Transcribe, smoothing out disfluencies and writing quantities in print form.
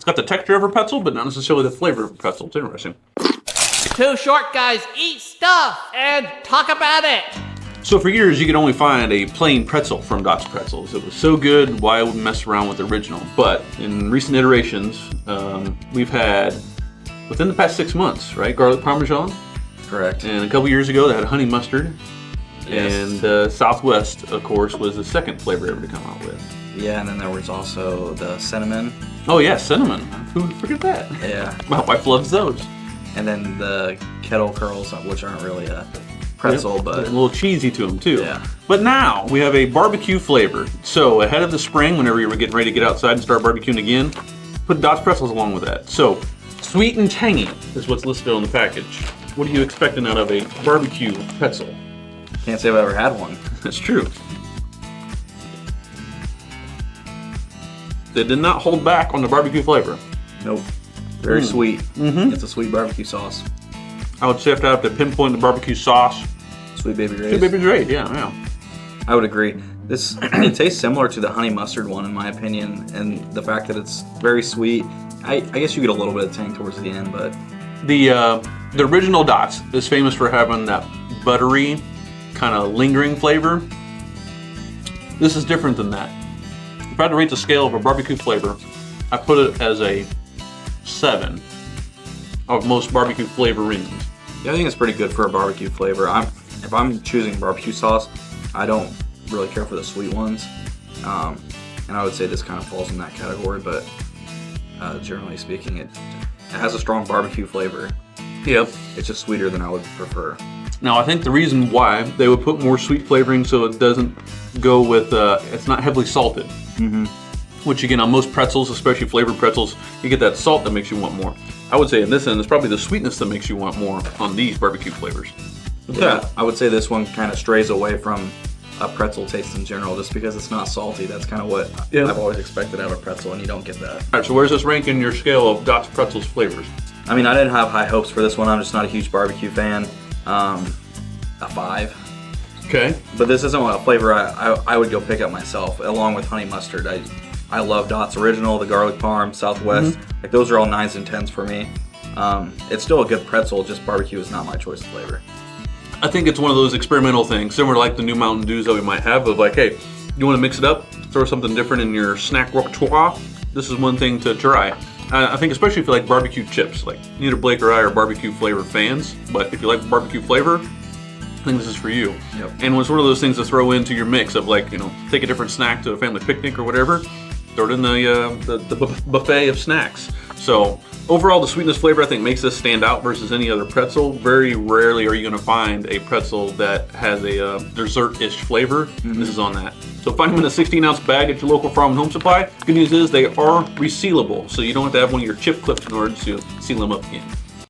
It's got the texture of a pretzel, but not necessarily the flavor of a pretzel. It's interesting. Two short guys eat stuff and talk about it. So for years, you could only find a plain pretzel from Dot's Pretzels. It was so good, why I would mess around with the original? But in recent iterations, we've had, within the past 6 months, right, garlic parmesan. Correct. And a couple years ago, they had honey mustard. Yes. And Southwest, of course, was the second flavor ever to come out with. Yeah, and then there was also the cinnamon. Oh yeah, cinnamon. Who would forget that? Yeah. My wife loves those. And then the kettle curls, which aren't really a pretzel, Yep. but a little cheesy to them too. Yeah. But now we have a barbecue flavor. So ahead of the spring, whenever you were getting ready to get outside and start barbecuing again, put Dot's Pretzels along with that. So sweet and tangy is what's listed on the package. What are you expecting out of a barbecue pretzel? can't say I've ever had one. That's true. They did not hold back on the barbecue flavor. Nope. Very sweet. Mm-hmm. It's a sweet barbecue sauce. I would say if I have to pinpoint the barbecue sauce, Sweet baby grace. Sweet Baby Grace, yeah. I would agree. This it tastes similar to the honey mustard one in my opinion, and the fact that it's very sweet. I guess you get a little bit of tang towards the end, but The original Dots is famous for having that buttery, kind of lingering flavor. This is different than that. If I had to rate the scale of a barbecue flavor, I put it as a 7 of most barbecue flavorings. yeah, I think it's pretty good for a barbecue flavor. If I'm choosing barbecue sauce, I don't really care for the sweet ones, and I would say this kind of falls in that category. But generally speaking, it has a strong barbecue flavor. Yep. It's just sweeter than I would prefer. Now I think the reason why they would put more sweet flavoring so it doesn't go with, it's not heavily salted. Mm-hmm. Which again, on most pretzels, especially flavored pretzels, you get that salt that makes you want more. I would say in this end, it's probably the sweetness that makes you want more on these barbecue flavors. Yeah, I would say this one kind of strays away from a pretzel taste in general, just because it's not salty. That's kind of what I've always expected out of a pretzel, and you don't get that. All right, so where's this rank in your scale of Dot's Pretzels flavors? I mean, I didn't have high hopes for this one. I'm just not a huge barbecue fan. A 5. Okay. But this isn't a flavor I would go pick up myself, along with honey mustard. I love Dot's Original, the garlic parm, Southwest. Like those are all 9s and 10s for me. It's still a good pretzel, just barbecue is not my choice of flavor. I think it's one of those experimental things, similar to like the new Mountain Dews that we might have of like, hey, you want to mix it up, throw something different in your snack repertoire? This is one thing to try. I think especially if you like barbecue chips, like neither Blake or I are barbecue flavor fans, but if you like barbecue flavor, I think this is for you. Yep. And it's one of those things to throw into your mix of like, take a different snack to a family picnic or whatever, throw it in the buffet of snacks. So overall, the sweetness flavor I think makes this stand out versus any other pretzel. Very rarely are you going to find a pretzel that has a dessert-ish flavor. This is on that. So find them in a 16-ounce bag at your local farm and home supply. Good news is they are resealable, so you don't have to have one of your chip clips in order to seal them up again.